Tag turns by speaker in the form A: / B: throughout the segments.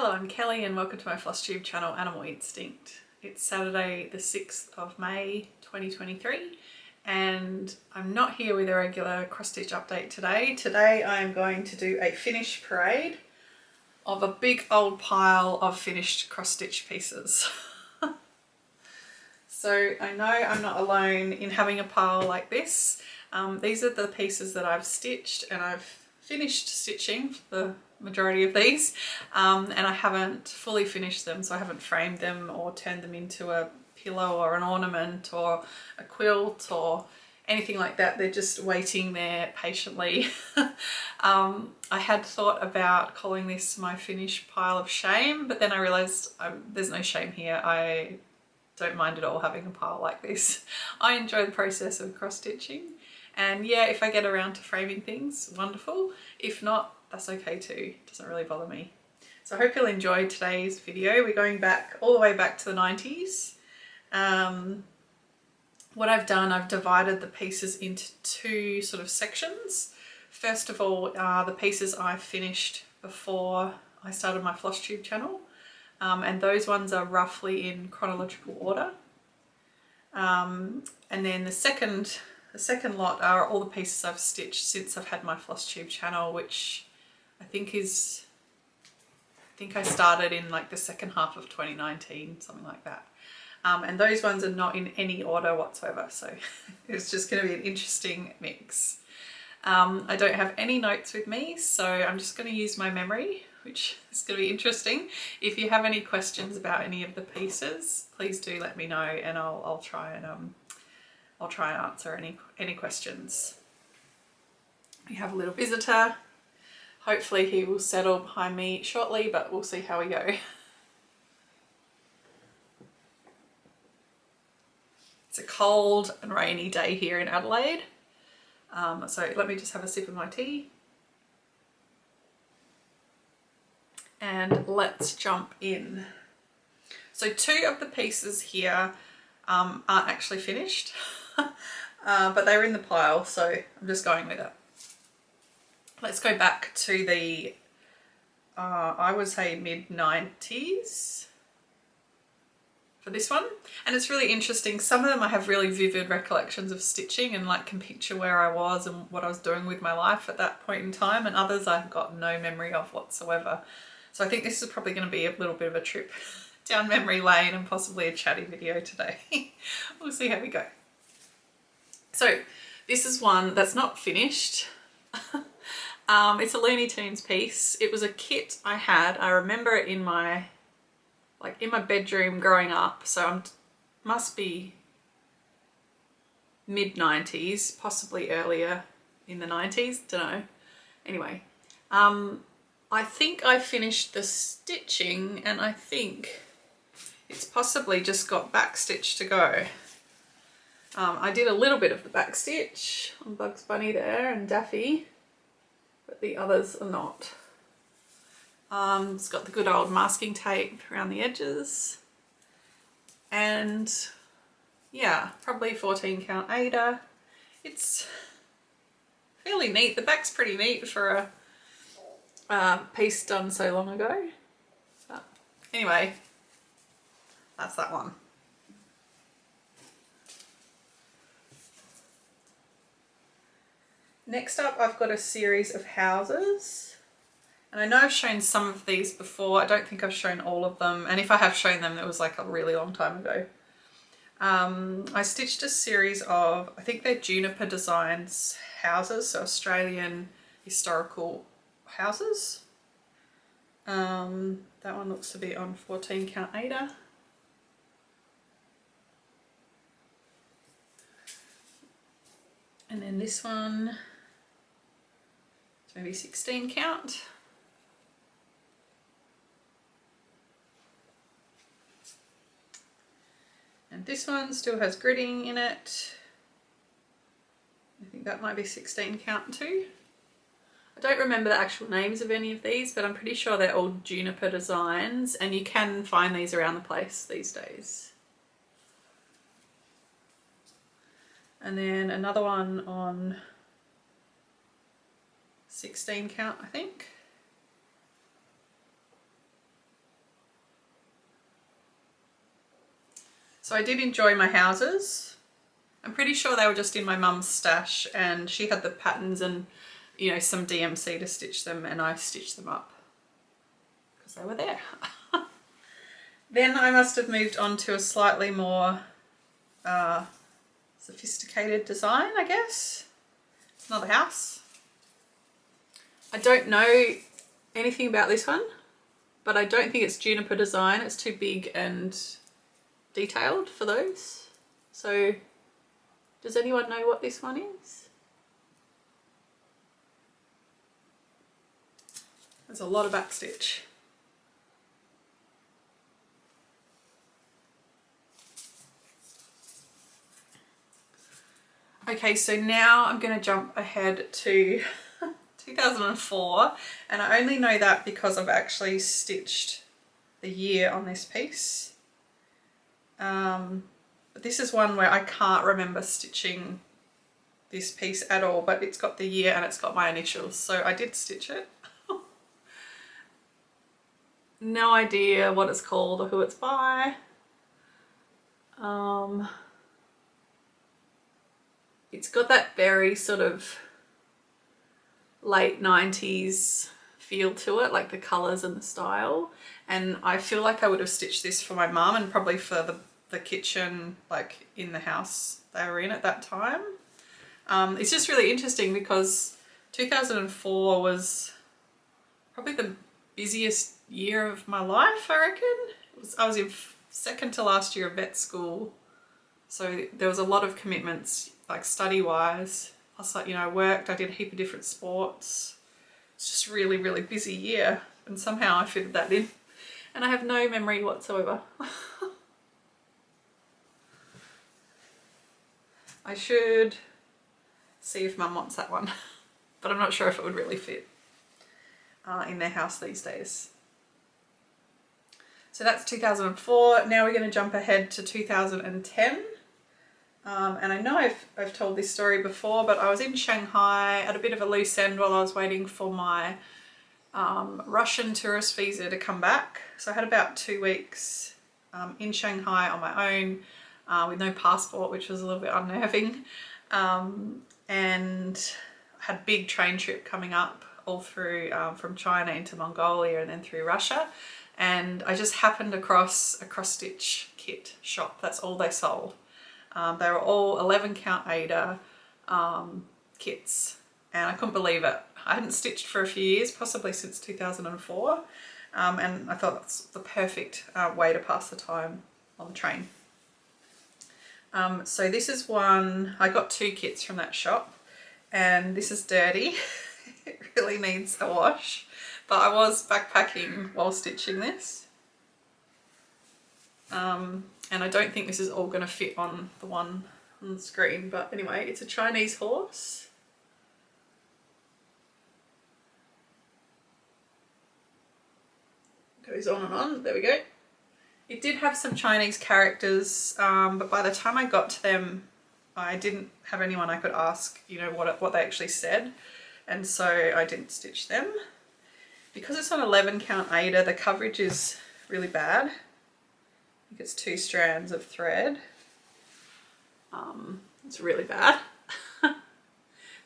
A: Hello, I'm Kelly and welcome to my Flosstube channel, Animal Instinct. It's Saturday the 6th of May 2023 and I'm not here with a regular cross-stitch update today. Today I am going to do a finish parade of a big old pile of finished cross-stitch pieces. So I know I'm not alone in having a pile like this. These are the pieces that I've stitched and I've finished stitching the majority of these and I haven't fully finished them, so I haven't framed them or turned them into a pillow or an ornament or a quilt or anything like that. They're just waiting there patiently. I had thought about calling this my finished pile of shame, but then I realised there's no shame here. I don't mind at all having a pile like this. I enjoy the process of cross stitching, and yeah, if I get around to framing things, wonderful. If not, that's okay too. It doesn't really bother me. So I hope you'll enjoy today's video. We're going back all the way back to the 90s. What I've done, I've divided the pieces into two sort of sections. First of all, the pieces I finished before I started my Flosstube channel. And those ones are roughly in chronological order. And then the second lot are all the pieces I've stitched since I've had my Flosstube channel, which I think I started in like the second half of 2019, something like that. And those ones are not in any order whatsoever, so it's just going to be an interesting mix. I don't have any notes with me, so I'm just going to use my memory, which is going to be interesting. If you have any questions about any of the pieces, please do let me know, and I'll try and answer any questions. We have a little visitor. Hopefully he will settle behind me shortly, but we'll see how we go. It's a cold and rainy day here in Adelaide. So let me just have a sip of my tea. And let's jump in. So two of the pieces here aren't actually finished, but they're in the pile, so I'm just going with it. Let's go back to the, I would say mid-90s for this one. And it's really interesting. Some of them I have really vivid recollections of stitching and like can picture where I was and what I was doing with my life at that point in time, and others I've got no memory of whatsoever. So I think this is probably going to be a little bit of a trip down memory lane and possibly a chatty video today. We'll see how we go. So this is one that's not finished. It's a Looney Tunes piece. It was a kit I had. I remember it in my bedroom growing up, so must be mid-90s, possibly earlier in the 90s, don't know. Anyway, I think I finished the stitching and I think it's possibly just got back stitch to go. I did a little bit of the back stitch on Bugs Bunny there and Daffy, but the others are not. It's got the good old masking tape around the edges, and yeah, probably 14 count Ada. It's fairly neat. The back's pretty neat for a piece done so long ago. But anyway, that's that one. Next up, I've got a series of houses, and I know I've shown some of these before. I don't think I've shown all of them, and if I have shown them, it was like a really long time ago. I stitched a series of, I think they're Juniper Designs houses, so Australian historical houses. That one looks to be on 14 count Ada. And then this one, it's maybe 16 count. And this one still has gridding in it. I think that might be 16 count too. I don't remember the actual names of any of these, but I'm pretty sure they're all Juniper Designs, and you can find these around the place these days. And then another one on 16 count, I think. So I did enjoy my houses. I'm pretty sure they were just in my mum's stash, and she had the patterns and, you know, some DMC to stitch them, and I stitched them up because they were there. Then I must have moved on to a slightly more sophisticated design, I guess. It's another house. I don't know anything about this one, but I don't think it's juniper design. It's too big and detailed for those. So does anyone know what this one is? There's a lot of backstitch. Okay, so now I'm going to jump ahead to 2004, and I only know that because I've actually stitched the year on this piece. But this is one where I can't remember stitching this piece at all, but it's got the year and it's got my initials, so I did stitch it. No idea what it's called or who it's by. It's got that very sort of late 90s feel to it, like the colours and the style, and I feel like I would have stitched this for my mum and probably for the kitchen, like in the house they were in at that time. It's just really interesting because 2004 was probably the busiest year of my life, I reckon. I was in second to last year of vet school, so there was a lot of commitments, like study wise. Plus, like, you know, I worked, I did a heap of different sports. It's just really, really busy year, and somehow I fitted that in, and I have no memory whatsoever. I should see if Mum wants that one, but I'm not sure if it would really fit in their house these days. So that's 2004. Now we're going to jump ahead to 2010. And I know I've told this story before, but I was in Shanghai at a bit of a loose end while I was waiting for my Russian tourist visa to come back. So I had about 2 weeks in Shanghai on my own with no passport, which was a little bit unnerving. And I had a big train trip coming up all through from China into Mongolia and then through Russia. And I just happened across a cross-stitch kit shop. That's all they sold. They were all 11 count Ada kits, and I couldn't believe it. I hadn't stitched for a few years, possibly since 2004, and I thought that's the perfect way to pass the time on the train. So this is one, I got 2 kits from that shop, and this is dirty. It really needs a wash, but I was backpacking while stitching this. And I don't think this is all going to fit on the one on the screen, but anyway, it's a Chinese horse. Goes on and on, there we go. It did have some Chinese characters, but by the time I got to them, I didn't have anyone I could ask, you know, what they actually said, and so I didn't stitch them. Because it's on 11 count Ada, the coverage is really bad. I think it's 2 strands of thread. It's really bad. But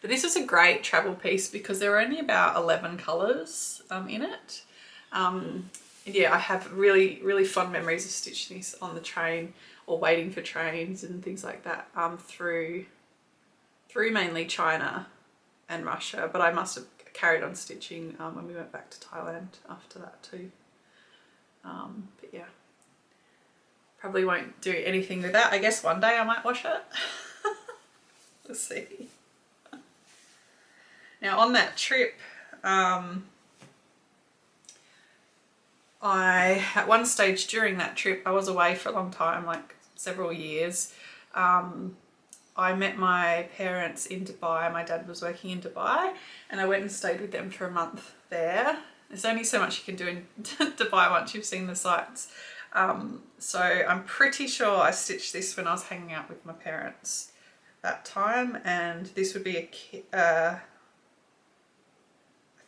A: this is a great travel piece because there are only about 11 colours in it. And yeah, I have really, really fond memories of stitching this on the train or waiting for trains and things like that through mainly China and Russia. But I must have carried on stitching when we went back to Thailand after that too. But yeah. Probably won't do anything with that. I guess one day I might wash it. We'll see. Now on that trip, at one stage during that trip, I was away for a long time, like several years. I met my parents in Dubai. My dad was working in Dubai, and I went and stayed with them for a month there. There's only so much you can do in Dubai once you've seen the sights. So I'm pretty sure I stitched this when I was hanging out with my parents that time, and this would be a kit, I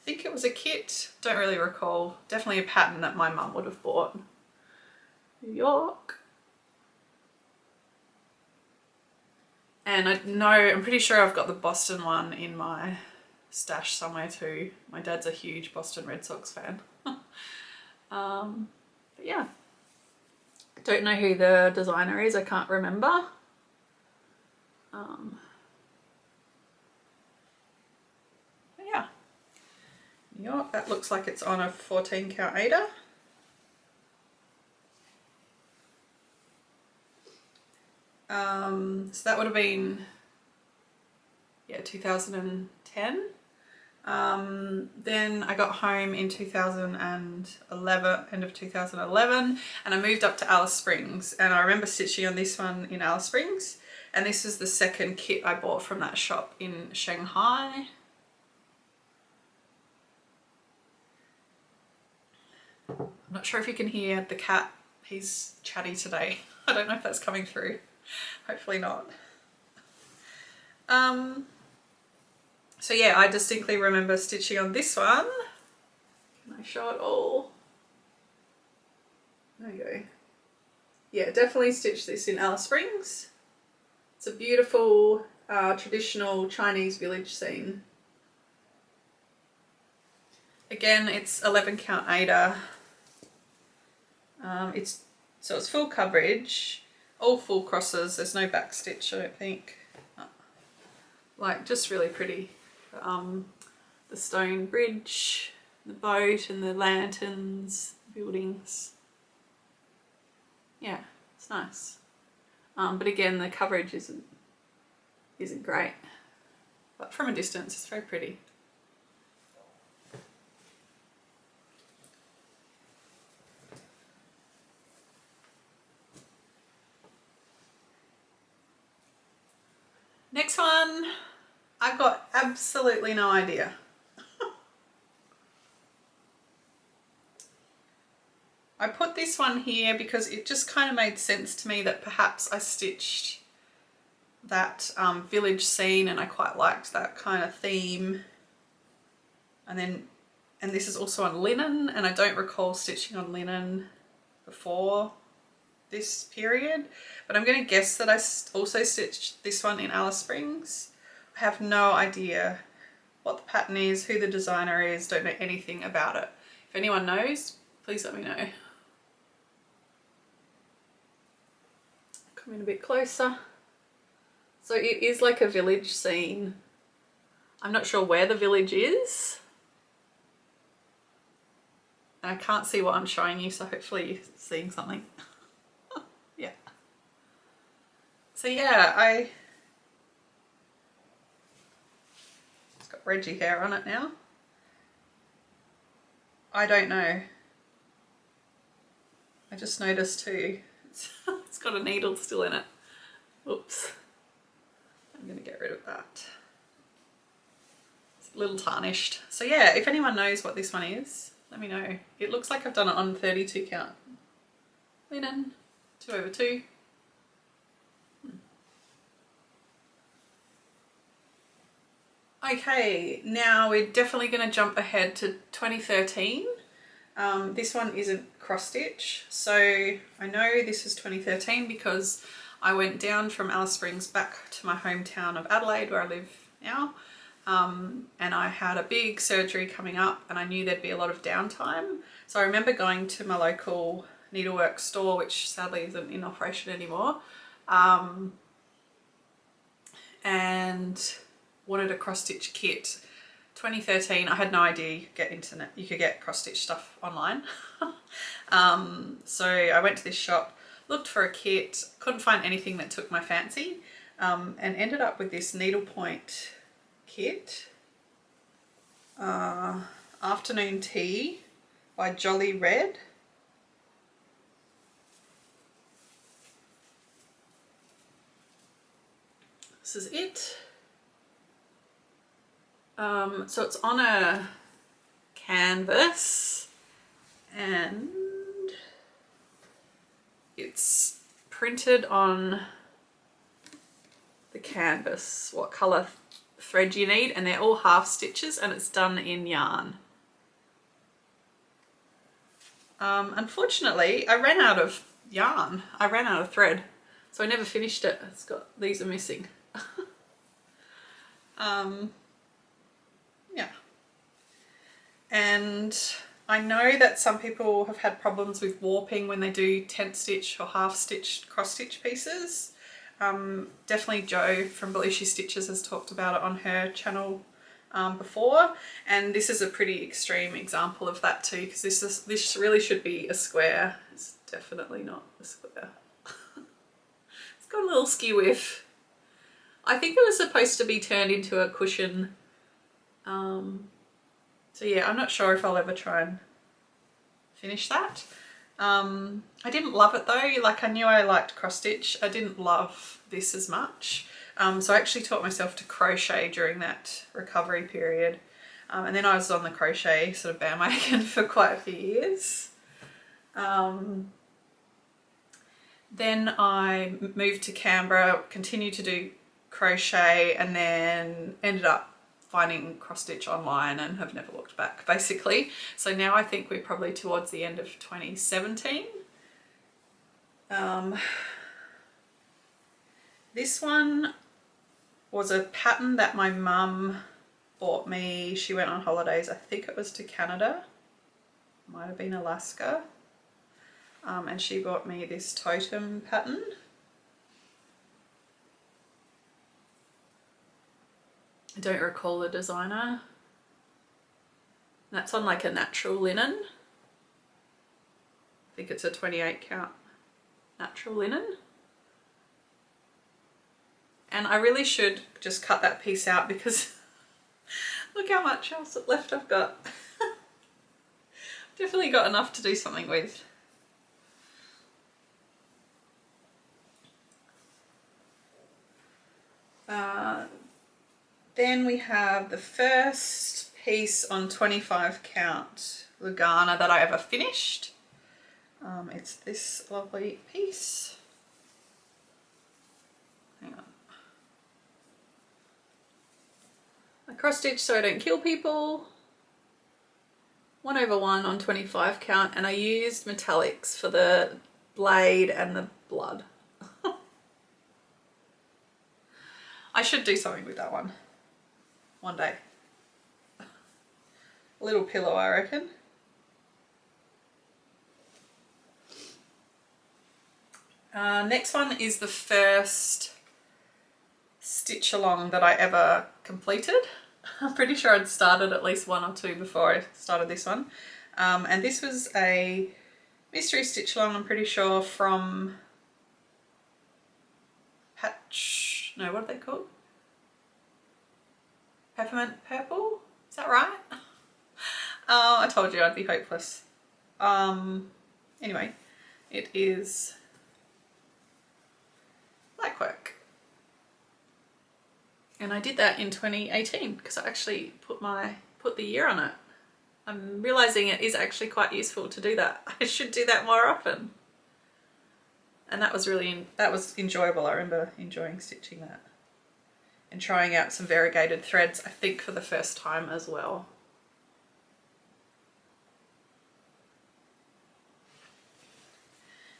A: think it was a kit, don't really recall, definitely a pattern that my mum would have bought. New York. And I'm pretty sure I've got the Boston one in my stash somewhere too. My dad's a huge Boston Red Sox fan. But yeah, don't know who the designer is, I can't remember. But yeah, New York, that looks like it's on a 14 count Aida. So that would have been, yeah, 2010. Then I got home in 2011, end of 2011, and I moved up to Alice Springs, and I remember stitching on this one in Alice Springs, and this is the second kit I bought from that shop in Shanghai. I'm not sure if you can hear the cat, he's chatty today. I don't know if that's coming through, hopefully not. So yeah, I distinctly remember stitching on this one. Can I show it all? There we go. Yeah, definitely stitched this in Alice Springs. It's a beautiful traditional Chinese village scene. Again, it's 11 count Aida. So it's full coverage, all full crosses. There's no back stitch, I don't think. Like, just really pretty. The stone bridge, the boat, and the lanterns, buildings. Yeah, it's nice. But again, the coverage isn't great. But from a distance, it's very pretty. Next one, I've got absolutely no idea. I put this one here because it just kind of made sense to me that perhaps I stitched that village scene, and I quite liked that kind of theme. And this is also on linen, and I don't recall stitching on linen before this period, but I'm going to guess that I also stitched this one in Alice Springs. I have no idea what the pattern is, who the designer is, don't know anything about it. If anyone knows, please let me know. Come in a bit closer. So it is like a village scene. I'm not sure where the village is. And I can't see what I'm showing you, so hopefully you're seeing something. Yeah. So yeah, it's got Reggie hair on it now. I don't know. I just noticed too, it's got a needle still in it. Oops. I'm gonna get rid of that. It's a little tarnished. So yeah, if anyone knows what this one is, let me know. It looks like I've done it on 32 count linen, 2/2. Okay, now we're definitely going to jump ahead to 2013. This one isn't cross stitch, so I know this is 2013 because I went down from Alice Springs back to my hometown of Adelaide, where I live now, and I had a big surgery coming up, and I knew there'd be a lot of downtime. So I remember going to my local needlework store, which sadly isn't in operation anymore, and wanted a cross stitch kit. 2013, I had no idea you could get cross stitch stuff online. So I went to this shop, looked for a kit, couldn't find anything that took my fancy, and ended up with this needlepoint kit. Afternoon Tea by Jolly Red. This is it. So it's on a canvas, and it's printed on the canvas what colour thread you need, and they're all half stitches, and it's done in yarn. Unfortunately, I ran out of yarn. I ran out of thread, so I never finished it. These are missing. Yeah. And I know that some people have had problems with warping when they do tent stitch or half stitched cross stitch pieces. Definitely Jo from Belushi Stitches has talked about it on her channel before, and this is a pretty extreme example of that too, because this really should be a square. It's definitely not a square. It's got a little skew whiff. I think it was supposed to be turned into a cushion. So yeah, I'm not sure if I'll ever try and finish that. I didn't love it though. Like, I knew I liked cross stitch. I didn't love this as much. So I actually taught myself to crochet during that recovery period. And then I was on the crochet sort of bandwagon for quite a few years. Then I moved to Canberra, continued to do crochet, and then ended up finding cross stitch online and have never looked back, basically. So now I think we're probably towards the end of 2017. This one was a pattern that my mum bought me. She went on holidays, I think it was to Canada, might have been Alaska, and she bought me this totem pattern. I don't recall the designer. That's on like a natural linen. I think it's a 28 count natural linen. And I really should just cut that piece out because look how much else left I've got. Definitely got enough to do something with. Then we have the first piece on 25 count Lugana that I ever finished. It's this lovely piece. Hang on. I cross stitch so I don't kill people. 1/1 on 25 count, and I used metallics for the blade and the blood. I should do something with that one day. A little pillow, I reckon. Next one is the first stitch along that I ever completed. I'm pretty sure I'd started at least one or two before I started this one. And this was a mystery stitch along, I'm pretty sure, from no, what are they called? Peppermint Purple? Is that right? Oh, I told you I'd be hopeless. Anyway, it is Blackwork. And I did that in 2018 because I actually put the year on it. I'm realizing it is actually quite useful to do that. I should do that more often. And that was enjoyable. I remember enjoying stitching that and trying out some variegated threads, I think for the first time as well.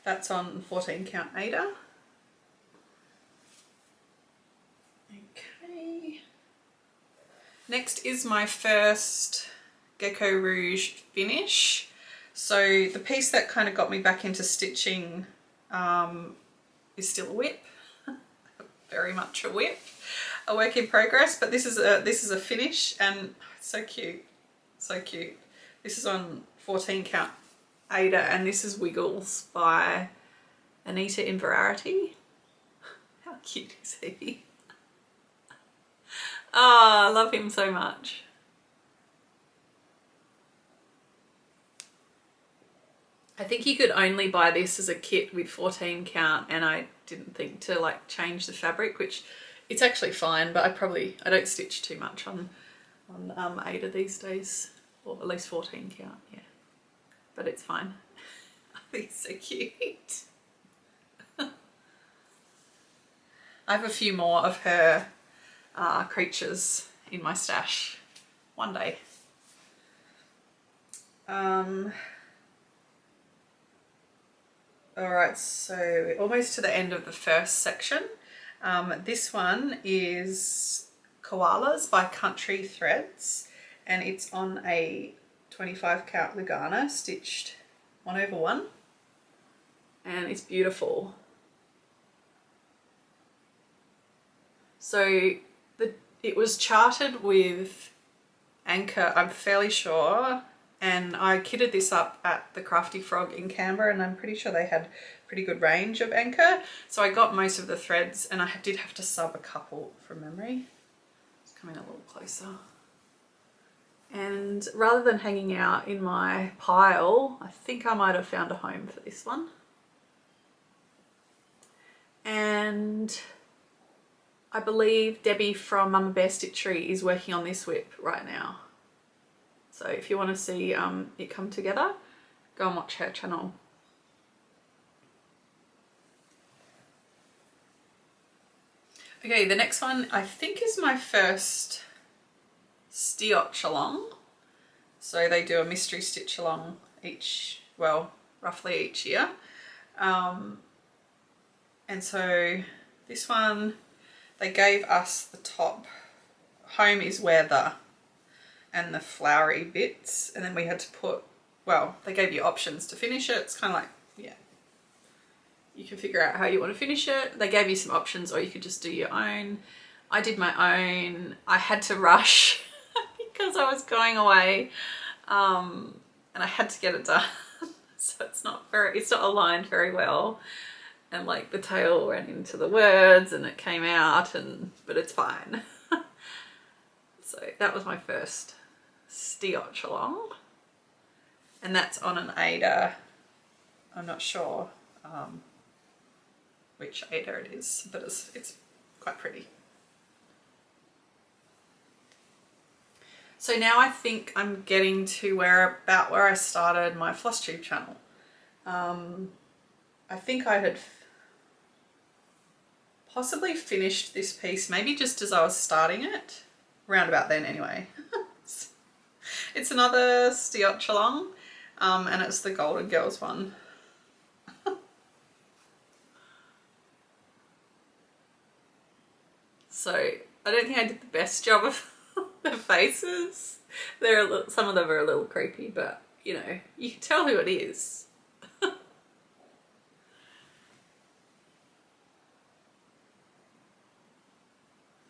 A: That's on 14 count Ada. Okay. Next is my first Gecko Rouge finish. So the piece that kind of got me back into stitching is still a whip. Very much a whip. A work in progress, but this is a finish, and it's so cute. So cute. This is on 14 count Ada, and this is Wiggles by Anita Inverarity. How cute is he? Oh, I love him so much. I think you could only buy this as a kit with 14 count, and I didn't think to like change the fabric, which it's actually fine, but I don't stitch too much on Ada these days, or at least 14 count, yeah. But it's fine. I think it's so cute. I have a few more of her creatures in my stash one day. Alright, so almost to the end of the first section. This one is Koalas by Country Threads, and it's on a 25 count Lugana stitched 1/1, and it's beautiful. So it was charted with Anchor, I'm fairly sure, and I kitted this up at the Crafty Frog in Canberra, and I'm pretty sure they had pretty good range of Anchor. So I got most of the threads, and I did have to sub a couple from memory. Let's come in a little closer. And rather than hanging out in my pile, I think I might have found a home for this one. And I believe Debbie from Mama Bear Stitchery is working on this whip right now. So if you want to see it come together, go and watch her channel. Okay, the next one I think is my first stitch along. So they do a mystery stitch along each, well, roughly each year. And so this one, they gave us the top, home is weather, and the flowery bits, and then we had to put, well, they gave you options to finish it. It's kind of like, yeah, you can figure out how you want to finish it. They gave you some options, or you could just do your own. I did my own. I had to rush because I was going away, and I had to get it done. So it's not aligned very well, and like the tail ran into the words and it came out, but it's fine. So that was my first stitch along, and that's on an Ada. I'm not sure which Ada it is, but it's quite pretty. So now I think I'm getting to about where I started my Flosstube channel. I think I had possibly finished this piece maybe just as I was starting it, round about then anyway. It's another stitch along, and it's the Golden Girls one. So I don't think I did the best job of the faces. Some of them are a little creepy, but you know, you can tell who it is.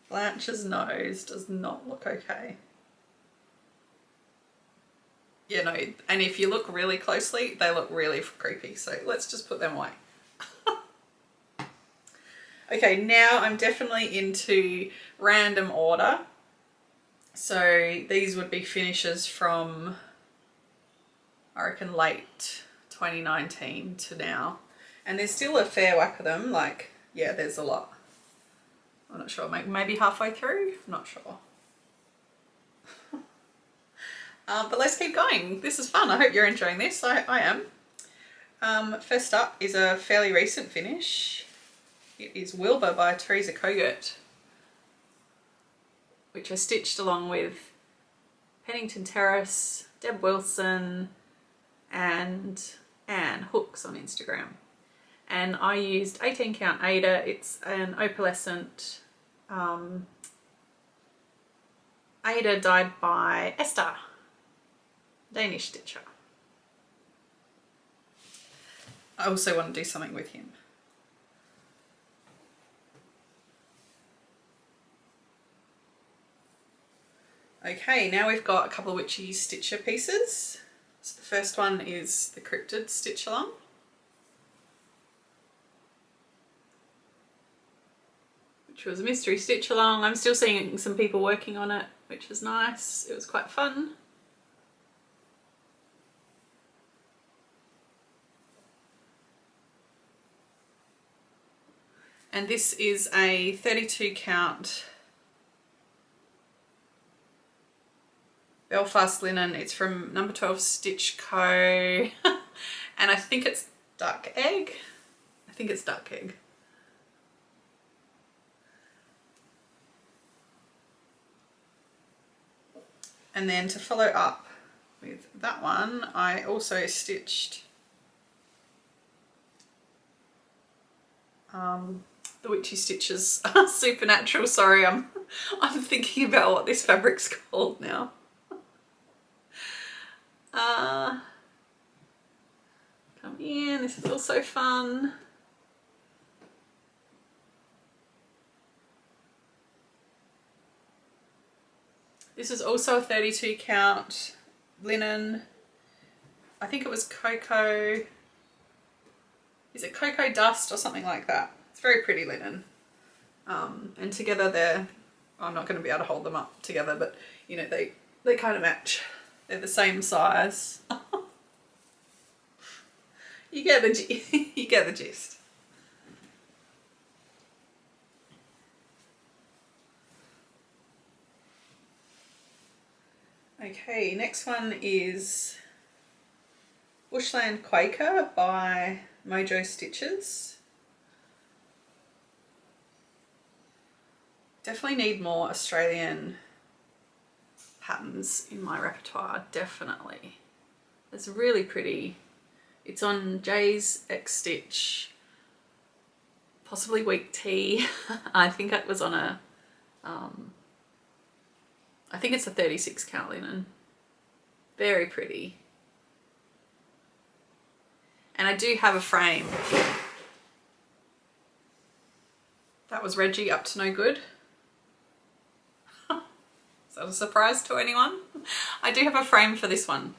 A: Blanche's nose does not look okay. You know, and if you look really closely, they look really creepy. So let's just put them away. Okay, now I'm definitely into random order. So these would be finishes from, I reckon, late 2019 to now. And there's still a fair whack of them. Like, yeah, there's a lot. I'm not sure, maybe halfway through, I'm not sure. But let's keep going. This is fun. I hope you're enjoying this. I am. First up is a fairly recent finish. It is Wilbur by Teresa Kogert, which I stitched along with Pennington Terrace, Deb Wilson, and Anne Hooks on Instagram. And I used 18 count Ada. It's an opalescent Ada dyed by Esther, Danish stitcher. I also want to do something with him. Okay, now we've got a couple of witchy stitcher pieces. So the first one is the Cryptid stitch along. Which was a mystery stitch along. I'm still seeing some people working on it, which is nice. It was quite fun. And this is a 32 count Belfast linen. It's from number 12 Stitch Co. And I think it's Duck Egg. I think it's Duck Egg. And then to follow up with that one, I also the The Witchy Stitches Supernatural. Sorry, I'm thinking about what this fabric's called now. Come in, this is also fun. This is also a 32 count linen. I think it was cocoa. Is it cocoa dust or something like that? It's very pretty linen. And together they're, I'm not going to be able to hold them up together, but you know, they kind of match. They're the same size. You get the gist. Okay, next one is Bushland Quaker by Mojo Stitches. Definitely need more Australian patterns in my repertoire, definitely. It's really pretty. It's on Jay's X Stitch, possibly Week T. I think it was on a, I think it's a 36 count linen. Very pretty. And I do have a frame. That was Reggie up to no good. Is that a surprise to anyone? I do have a frame for this one.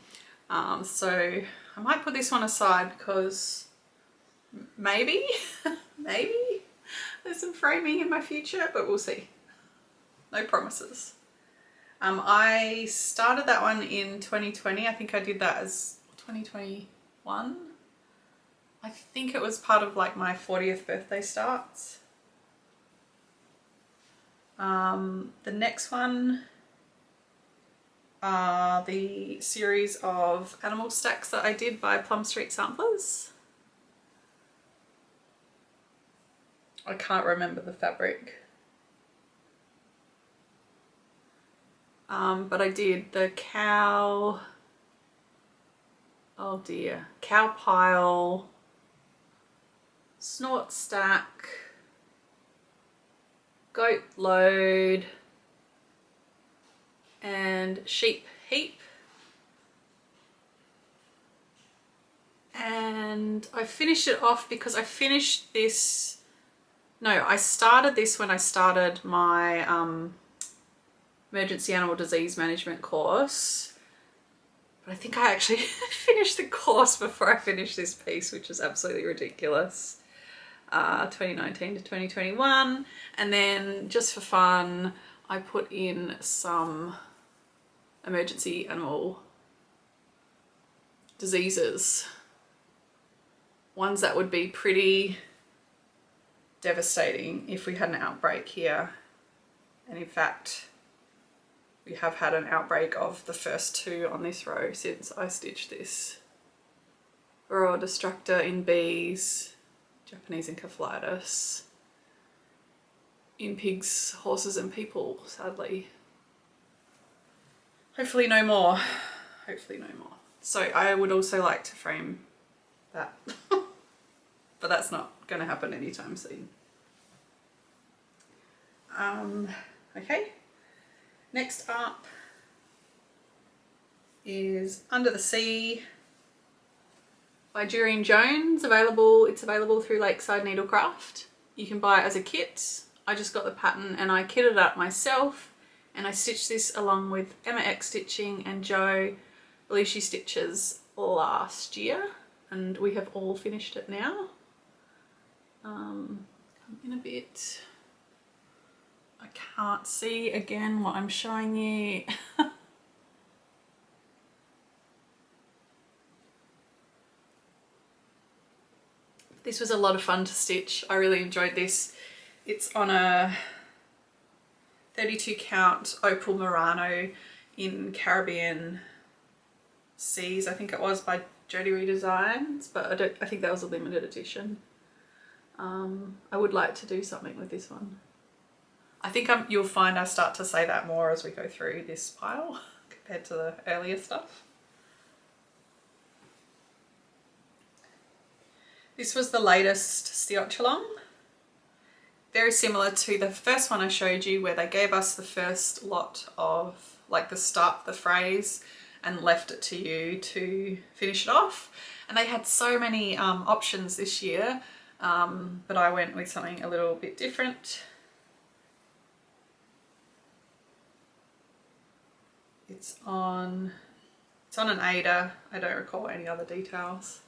A: So I might put this one aside because maybe there's some framing in my future, but we'll see. No promises. I started that one in 2020. I think I did that as 2021. I think it was part of like my 40th birthday starts. The next one are the series of animal stacks that I did by Plum Street Samplers. I can't remember the fabric. But I did the cow, oh dear, cow pile, snort stack, goat load, and sheep heap. And I finished it off because I finished this, no, I started this when I started my emergency animal disease management course, but I think I actually finished the course before I finished this piece, which is absolutely ridiculous. 2019 to 2021, and then just for fun I put in some emergency animal diseases, ones that would be pretty devastating if we had an outbreak here. And in fact we have had an outbreak of the first two on this row since I stitched this. Varroa destructor in bees, Japanese encephalitis in pigs, horses and people, sadly. Hopefully no more. Hopefully no more. So I would also like to frame that, but that's not going to happen anytime soon. Okay. Next up is Under the Sea by Doreen Jones. It's available through Lakeside Needlecraft. You can buy it as a kit. I just got the pattern and I kitted it up myself, and I stitched this along with Emma X Stitching and Jo Belushi Stitches last year, and we have all finished it now. Come in a bit. I can't see again what I'm showing you. This was a lot of fun to stitch. I really enjoyed this. It's on a 32 count Opal Murano in Caribbean Seas, I think it was, by Jody Redesigns, but I think that was a limited edition. I would like to do something with this one. I think you'll find I start to say that more as we go through this pile compared to the earlier stuff. This was the latest Stiochalong, very similar to the first one I showed you, where they gave us the first lot of like the start, the phrase, and left it to you to finish it off. And they had so many options this year, but I went with something a little bit different. It's on an Ada. I don't recall any other details.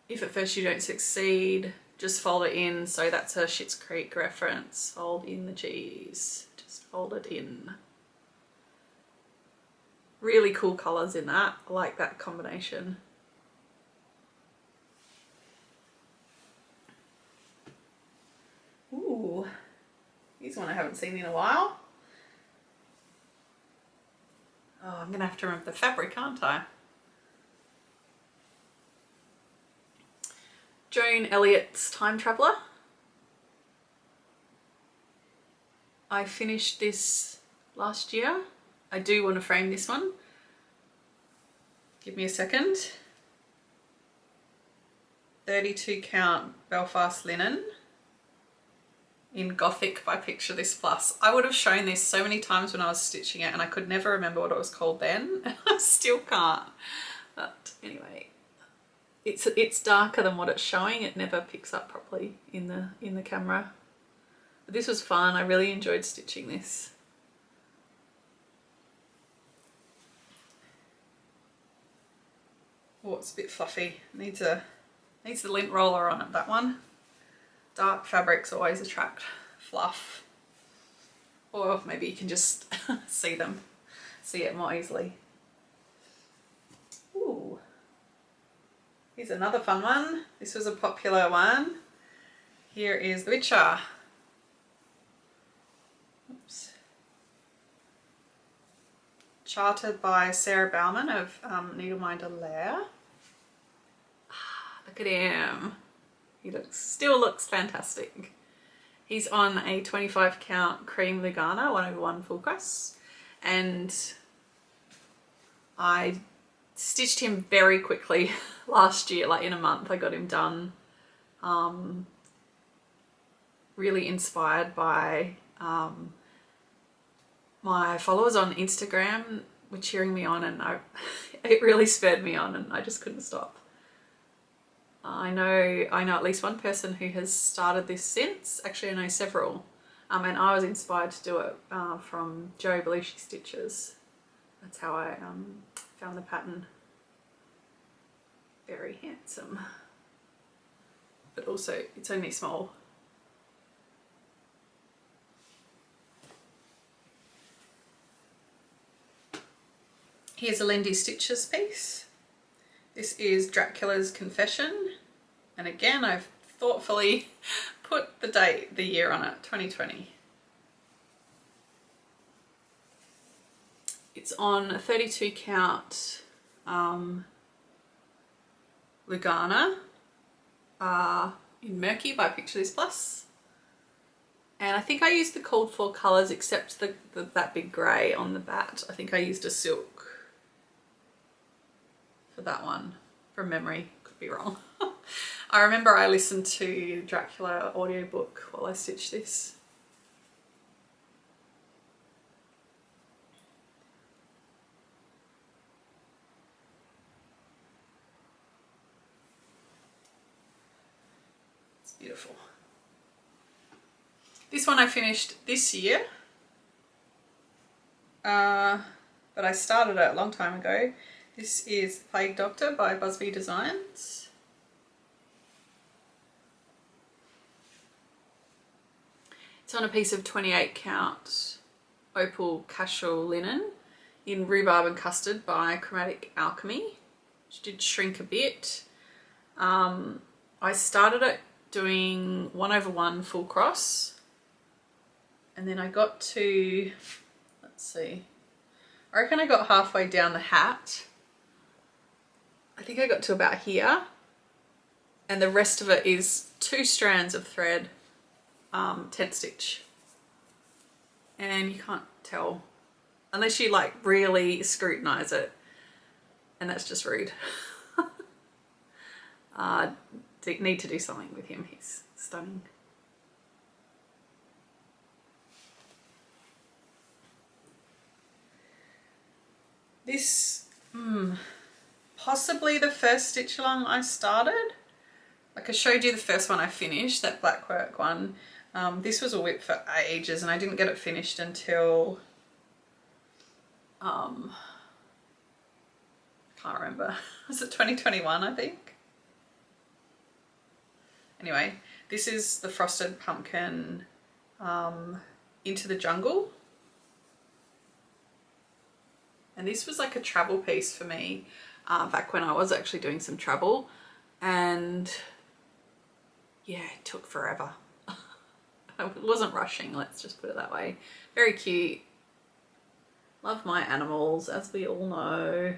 A: If at first you don't succeed, just fold it in. So that's a Schitt's Creek reference. Fold in the G's. Just fold it in. Really cool colours in that. I like that combination. Ooh, here's one I haven't seen in a while. Oh, I'm going to have to remember the fabric, aren't I? Joan Elliott's Time Traveller. I finished this last year. I do want to frame this one. Give me a second. 32 count Belfast linen in Gothic by Picture This Plus. I would have shown this so many times when I was stitching it and I could never remember what it was called then. I still can't. But anyway, it's darker than what it's showing. It never picks up properly in the camera. But this was fun. I really enjoyed stitching this. Oh, it's a bit fluffy. Needs the lint roller on it, that one. Dark fabrics always attract fluff. Or maybe you can just see it more easily. Ooh. Here's another fun one. This was a popular one. Here is The Witcher. Oops. Charted by Sarah Bauman of Needleminder Lair. Look at him. He still looks fantastic. He's on a 25 count cream Lugana 1/1 full cross, and I stitched him very quickly last year, like in a month I got him done. Really inspired by my followers on Instagram were cheering me on, and it really spurred me on, and I just couldn't stop. I know at least one person who has started this since. Actually, I know several. And I was inspired to do it from Jo Belushi Stitches. That's how I found the pattern. Very handsome. But also, it's only small. Here's a Lindy Stitches piece. This is Dracula's Confession, and again I've thoughtfully put the year on it, 2020. It's on a 32 count Lugana in Murky by Picture This Plus, and I think I used the called for colours except that big grey on the bat. I think I used a silk for that one, from memory, could be wrong. I remember I listened to Dracula audiobook while I stitched this. It's beautiful. This one I finished this year, but I started it a long time ago. This is Plague Doctor by Busby Designs. It's on a piece of 28 count opal casual linen in Rhubarb and Custard by Chromatic Alchemy, which did shrink a bit. I started it doing 1/1 full cross, and then I got to, let's see, I reckon I got halfway down the hat. I think I got to about here, and the rest of it is 2 strands of thread, 10 stitch, and you can't tell unless you like really scrutinize it, and that's just rude. Need to do something with him. He's Stunning. This, possibly the first stitch along I started. Like I showed you the first one I finished, that blackwork one. This was a whip for ages and I didn't get it finished until, I can't remember, was it 2021 I think? Anyway, this is the Frosted Pumpkin Into the Jungle. And this was like a travel piece for me back when I was actually doing some travel, and yeah, it took forever. I wasn't rushing, let's just put it that way. Very cute. Love my animals, as we all know.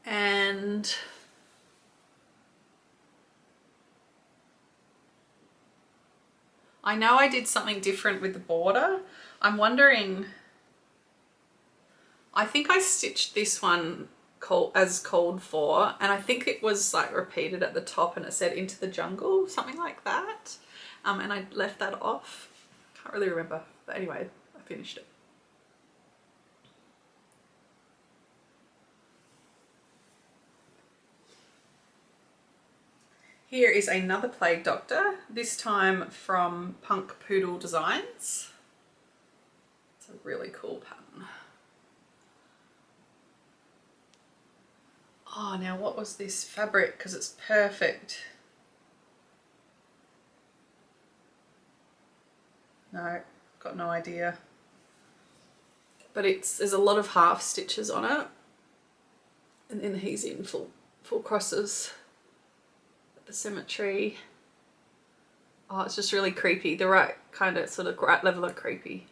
A: And I know I did something different with the border. I'm wondering, I think I stitched this one as called for, and I think it was like repeated at the top and it said Into the Jungle, something like that. And I left that off. Can't really remember, but anyway, I finished it. Here is another Plague Doctor, this time from Punk Poodle Designs. It's a really cool pattern. Oh, now what was this fabric? Because it's perfect. No, got no idea. But there's a lot of half stitches on it. And then he's in full crosses. The symmetry. Oh, it's just really creepy. The right kind of sort of right level of creepy.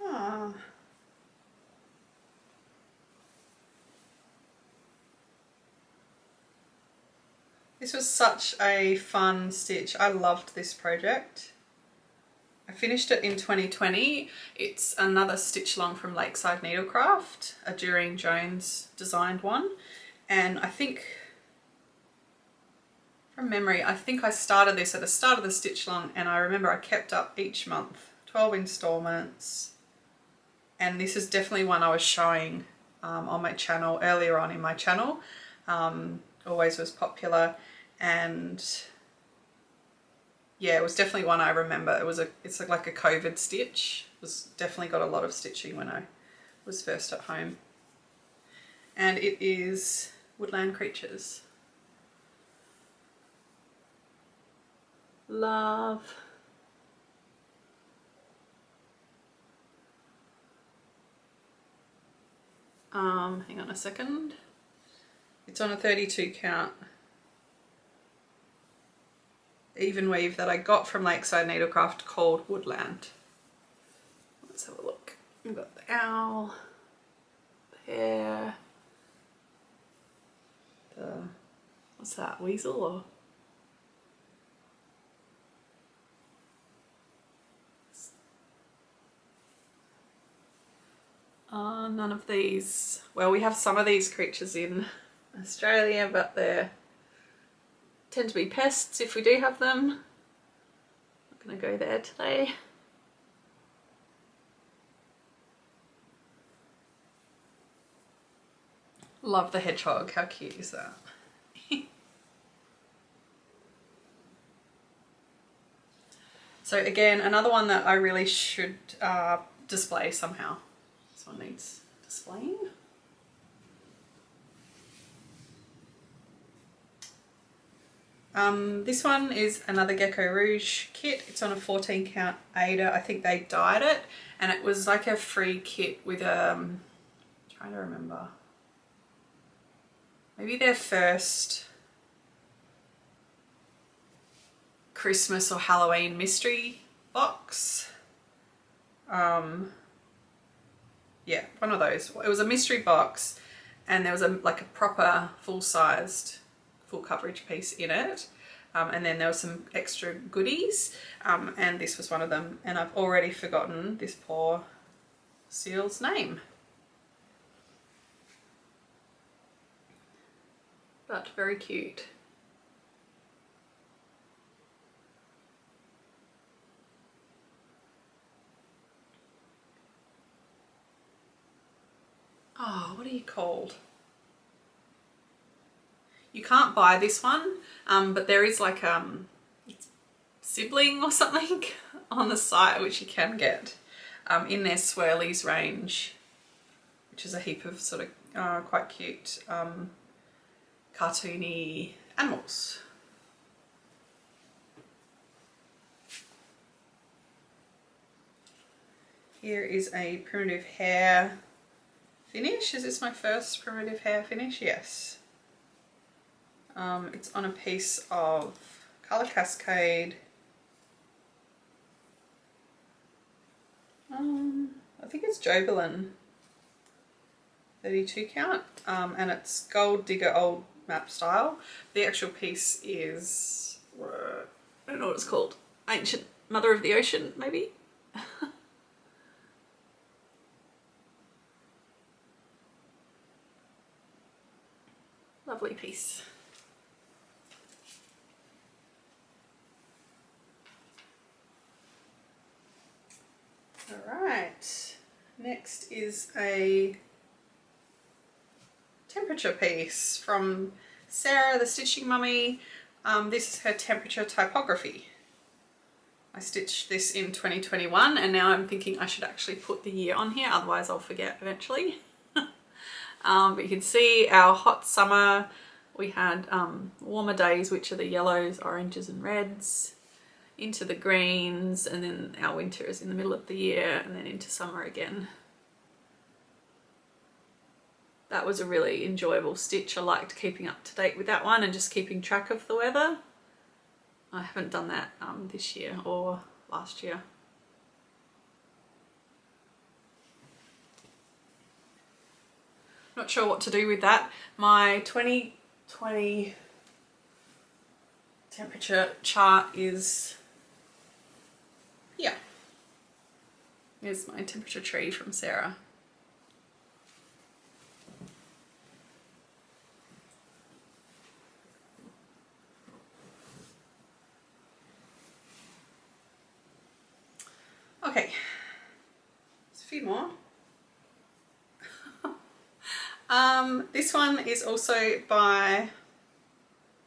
A: Ah. This was such a fun stitch. I loved this project. I finished it in 2020. It's another stitch along from Lakeside Needlecraft, a Dureen Jones designed one. And I think, from memory, I think I started this at the start of the stitch along, and I remember I kept up each month, 12 installments. And this is definitely one I was showing on my channel, earlier on in my channel. Always was popular, and yeah, it was definitely one I remember. It's like a COVID stitch. It was definitely got a lot of stitching when I was first at home. And it is Woodland Creatures. Love. Hang on a second. It's on a 32 count even weave that I got from Lakeside Needlecraft called Woodland. Let's have a look. We've got the owl, the hare, what's that, weasel or? None of these. Well, we have some of these creatures in Australia, but they tend to be pests if we do have them. Not going to go there today. Love the hedgehog. How cute is that? So again, another one that I really should display somehow. This one needs displaying. This one is another Gecko Rouge kit. It's on a 14 count Ada. I think they dyed it, and it was like a free kit with trying to remember, maybe their first Christmas or Halloween mystery box. Yeah, one of those. It was a mystery box, and there was like a proper full-sized, full coverage piece in it. And then there were some extra goodies, and this was one of them, and I've already forgotten this poor seal's name. But very cute. Oh, what are you called? You can't buy this one, but there is like sibling or something on the site which you can get in their Swirlies range, which is a heap of sort of quite cute cartoony animals. Here is a primitive hair finish. Is this my first primitive hair finish? Yes. It's on a piece of Colour Cascade. I think it's Joberlin 32 count, and it's Gold Digger Old Map style. The actual piece is, I don't know what it's called, Ancient Mother of the Ocean, maybe? Lovely piece. Alright, next is a temperature piece from Sarah the Stitching Mummy. This is her temperature typography. I stitched this in 2021, and now I'm thinking I should actually put the year on here, otherwise I'll forget eventually. But you can see our hot summer, we had warmer days, which are the yellows, oranges and reds, into the greens, and then our winter is in the middle of the year, and then into summer again. That was a really enjoyable stitch. I liked keeping up to date with that one and just keeping track of the weather. I haven't done that this year or last year. Not sure what to do with that. My 2020 temperature chart is here. Here's my temperature tree from Sarah. Okay, there's a few more. This one is also by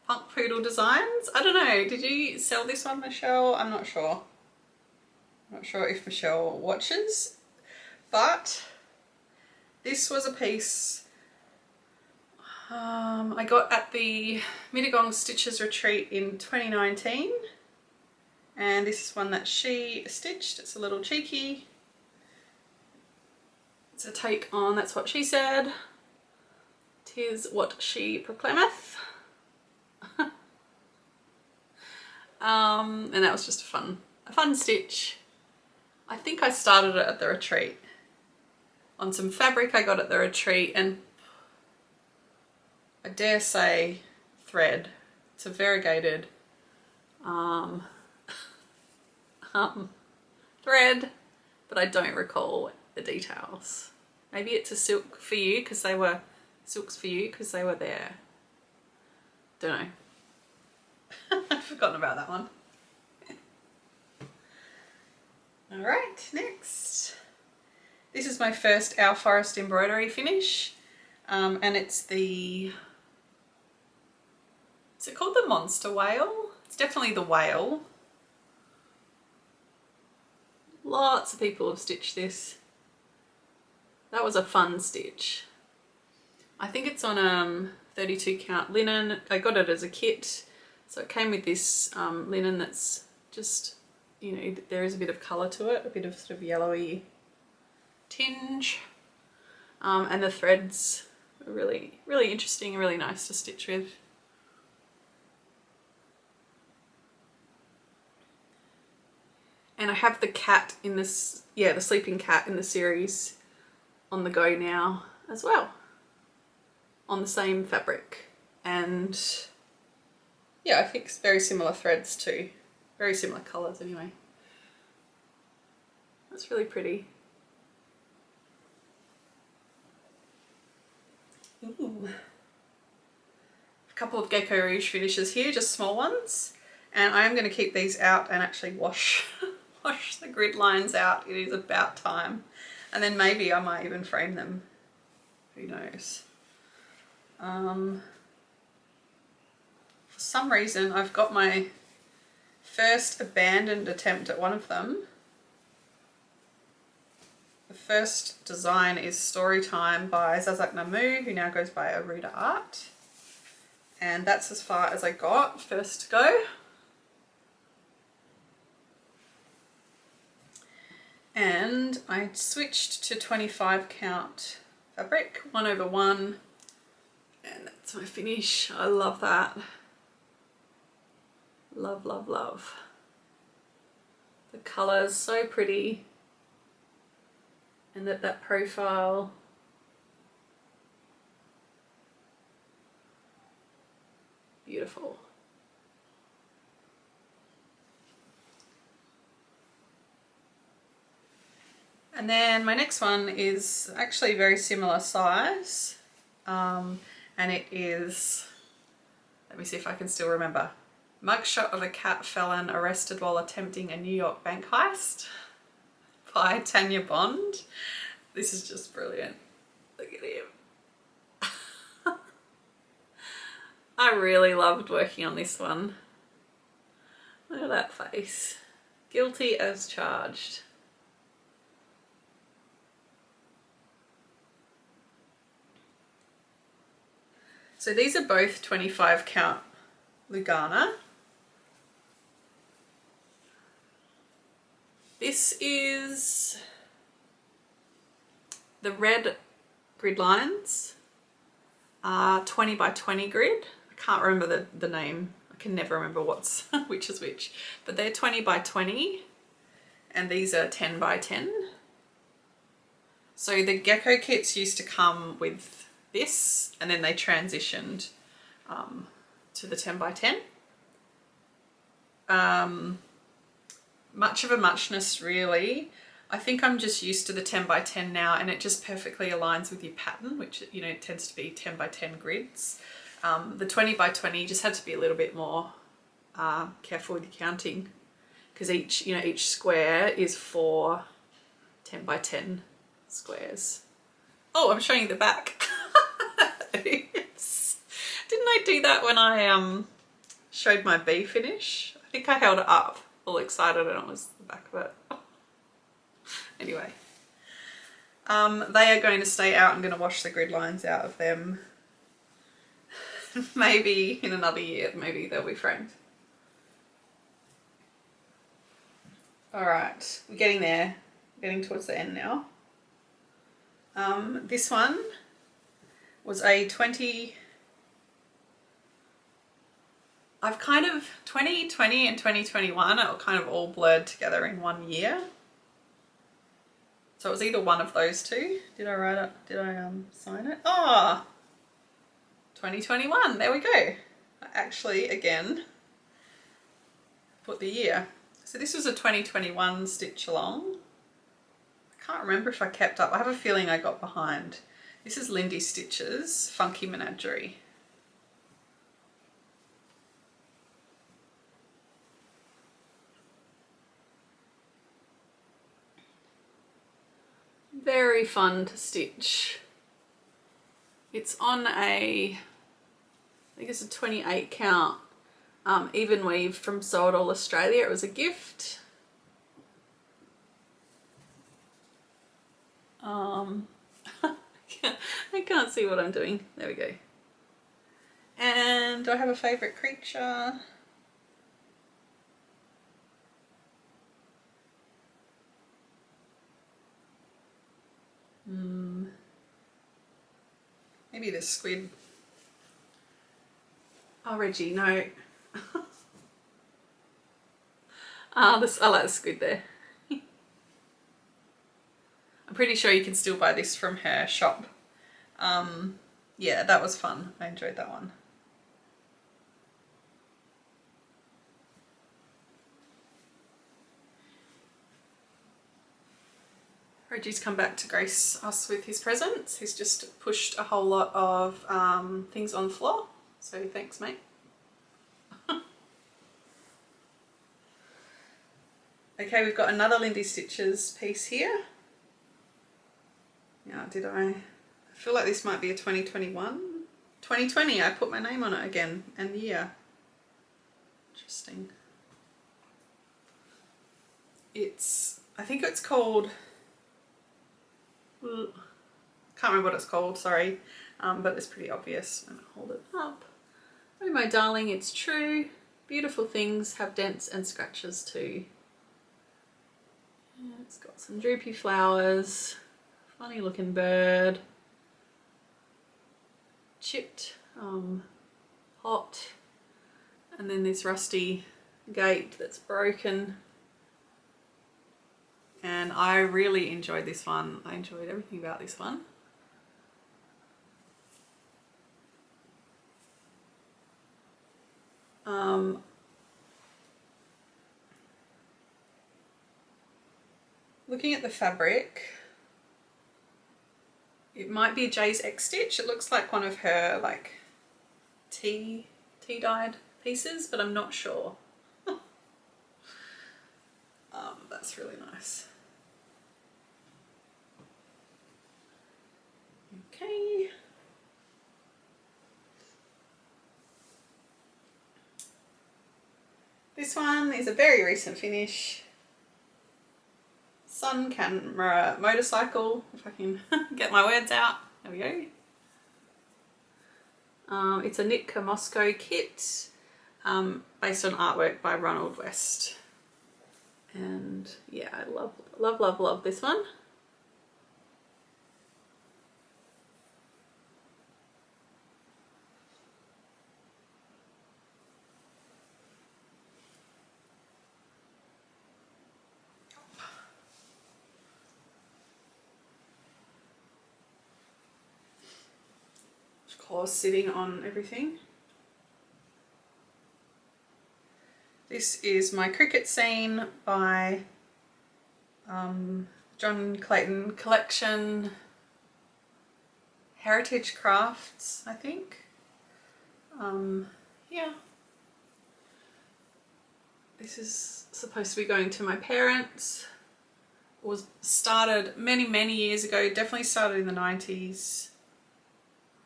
A: Punk Poodle Designs. I don't know, did you sell this one, Michelle? I'm not sure. I'm not sure if Michelle watches, but this was a piece I got at the Mittagong Stitches Retreat in 2019, and this is one that she stitched. It's a little cheeky. It's a take on That's What She Said. 'Tis what she proclaimeth. And that was just a fun stitch. I think I started it at the retreat on some fabric I got at the retreat, and I dare say thread. It's a variegated thread, but I don't recall the details. Maybe it's a silk for you because they were silks for you because they were there. Don't know. I've forgotten about that one. Alright, next. This is my first Our Forest embroidery finish, and it's the, is it called the Monster Whale? It's definitely the whale. Lots of people have stitched this. That was a fun stitch. I think it's on 32 count linen. I got it as a kit, so it came with this linen that's just, you know, there is a bit of colour to it, a bit of sort of yellowy tinge, and the threads are really, really interesting and really nice to stitch with. And I have the cat in this, yeah, the sleeping cat in the series on the go now as well. on the same fabric. And yeah, I think it's very similar threads too. Very similar colours anyway. That's really pretty. Ooh. A couple of Gecko Rouge finishes here, just small ones. And I am going to keep these out and actually wash the grid lines out. It is about time. And then maybe I might even frame them. Who knows? For some reason I've got my first abandoned attempt at one of them. The first design is Storytime by Zazak Namu, who now goes by Aruda Art. And that's as far as I got first go. And I switched to 25 count fabric, 1/1, and that's my finish. I love that. Love, love, love. The colour's so pretty, and that profile. Beautiful. And then my next one is actually very similar size, and it is, let me see if I can still remember, Mugshot of a Cat Felon Arrested While Attempting a New York Bank Heist by Tanya Bond. This is just brilliant. Look at him. I really loved working on this one. Look at that face. Guilty as charged. So these are both 25 count Lugana. This is the red grid lines, 20 by 20 grid. I can't remember the name. I can never remember what's which is which, but they're 20 by 20 and these are 10 by 10. So the gecko kits used to come with this, and then they transitioned to the 10 by 10. Much of a muchness really. I think I'm just used to the 10 by 10 now, and it just perfectly aligns with your pattern, which, you know, tends to be 10 by 10 grids. The 20 by 20 just had to be a little bit more careful with the counting, because each square is 4 10 by 10 squares. Oh, I'm showing you the back. Oops. Didn't I do that when I showed my bee finish? I think I held it up all excited and it was the back of it. Anyway, they are going to stay out. I'm going to wash the grid lines out of them. Maybe in another year, maybe they'll be framed. All right, we're getting there. We're getting towards the end now. This one was a 2020 and 2021 are kind of all blurred together in one year. So it was either one of those two. Did I write it? Did I sign it? Oh, 2021, there we go. I actually, again, put the year. So this was a 2021 stitch along. I can't remember if I kept up. I have a feeling I got behind. This is Lindy Stitch's Funky Menagerie. Very fun to stitch. It's on I think it's a 28 count even weave from Sew It All Australia. It was a gift. I can't see what I'm doing. There we go. And do I have a favourite creature? Maybe the squid. Oh, Reggie, no. I like the squid there. I'm pretty sure you can still buy this from her shop. yeah, that was fun. I enjoyed that one. Reggie's come back to grace us with his presents. He's just pushed a whole lot of things on the floor. So thanks, mate. Okay, we've got another Lindy Stitches piece here. Yeah, I feel like this might be a 2021. 2020, I put my name on it again, and the year. Interesting. I think it's called, can't remember what it's called, sorry, but it's pretty obvious when I hold it up. Oh my darling, it's true. Beautiful things have dents and scratches too. Yeah, it's got some droopy flowers, funny looking bird, chipped hot, and then this rusty gate that's broken. And I really enjoyed this one. I enjoyed everything about this one. Looking at the fabric, it might be a Jay's X Stitch. It looks like one of her like tea dyed pieces, but I'm not sure. That's really nice. Okay. This one is a very recent finish. Sun camera motorcycle, if I can get my words out. There we go. It's a Nitka Moscow kit based on artwork by Ronald West. And yeah, I love this one. Claws sitting on everything. This is my cricket scene by John Clayton Collection, Heritage Crafts, I think. Yeah. This is supposed to be going to my parents. It was started many years ago, definitely started in the 90s.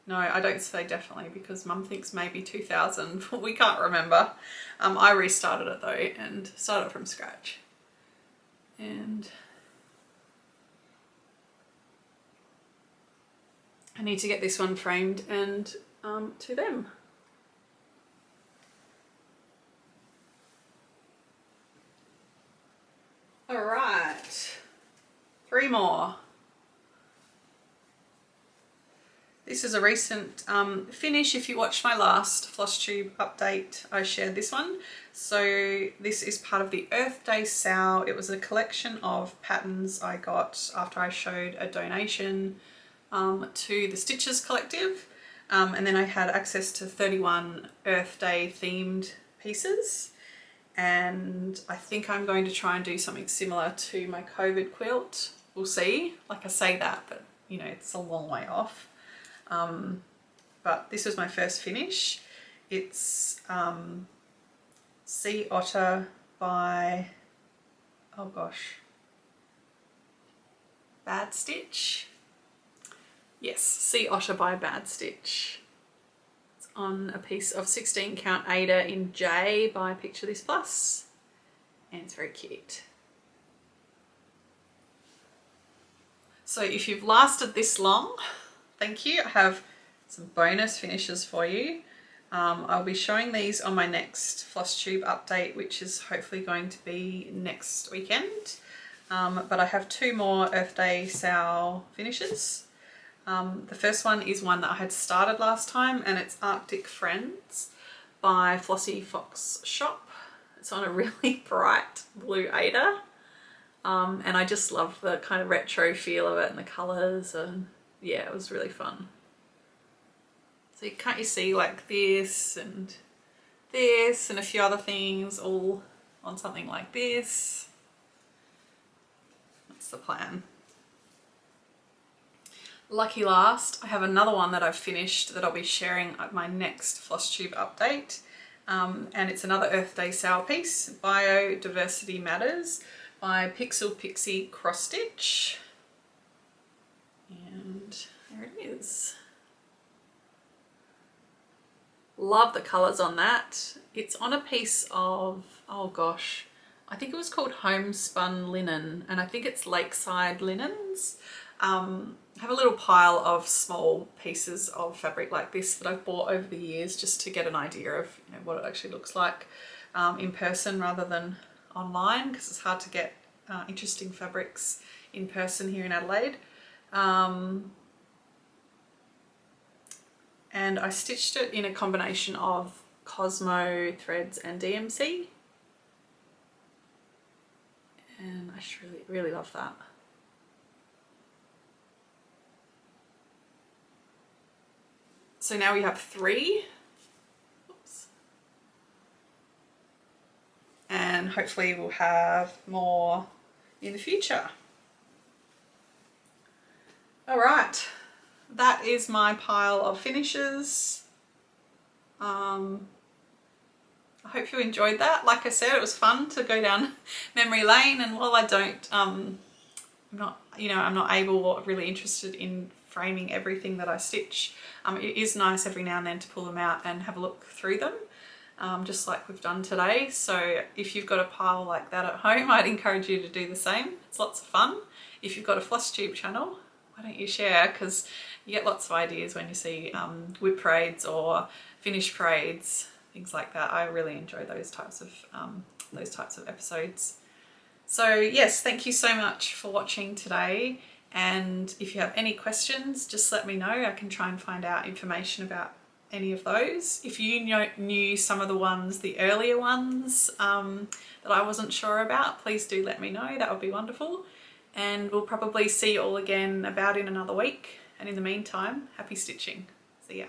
A: No, I don't say definitely because Mum thinks maybe 2000, but we can't remember. I restarted it though and started from scratch. And I need to get this one framed and to them. All right, 3 more. This is a recent finish. If you watched my last Flosstube update, I shared this one. So this is part of the Earth Day sale. It was a collection of patterns I got after I showed a donation to the Stitches Collective. And then I had access to 31 Earth Day themed pieces. And I think I'm going to try and do something similar to my COVID quilt. We'll see. Like I say that, but you know, it's a long way off. But this was my first finish. It's Sea Otter by, oh gosh, Bad Stitch. Yes, Sea Otter by Bad Stitch. It's on a piece of 16 count Ada in J by Picture This Plus, and it's very cute. So if you've lasted this long, thank you. I have some bonus finishes for you. I'll be showing these on my next Flosstube update, which is hopefully going to be next weekend. But I have 2 more Earth Day sale finishes. The first one is one that I had started last time, and it's Arctic Friends by Flossie Fox Shop. It's on a really bright blue Ada. And I just love the kind of retro feel of it and the colours, and yeah, it was really fun. So can't you see like this and a few other things all on something like this? That's the plan. Lucky last, I have another one that I've finished that I'll be sharing at my next Flosstube update. And it's another Earth Day sour piece, Biodiversity Matters by Pixel Pixie Cross Stitch. And there it is. Love the colours on that. It's on a piece of, oh gosh, I think it was called Homespun Linen, and I think it's Lakeside Linens. I have a little pile of small pieces of fabric like this that I've bought over the years just to get an idea of, you know, what it actually looks like in person rather than online, because it's hard to get interesting fabrics in person here in Adelaide. And I stitched it in a combination of Cosmo threads and DMC, and I just really love that. So now we have 3. Oops. And hopefully we'll have more in the future. All right, that is my pile of finishes. I hope you enjoyed that. Like I said, it was fun to go down memory lane, and while I don't, I'm not able or really interested in framing everything that I stitch, it is nice every now and then to pull them out and have a look through them, just like we've done today. So if you've got a pile like that at home, I'd encourage you to do the same. It's lots of fun. If you've got a Flosstube channel, why don't you share, because you get lots of ideas when you see whip parades or finish parades, things like that. I really enjoy those types of episodes. So yes, thank you so much for watching today. And if you have any questions, just let me know. I can try and find out information about any of those. If you knew some of the ones, the earlier ones that I wasn't sure about, please do let me know. That would be wonderful. And we'll probably see you all again about in another week. And in the meantime, happy stitching. See ya.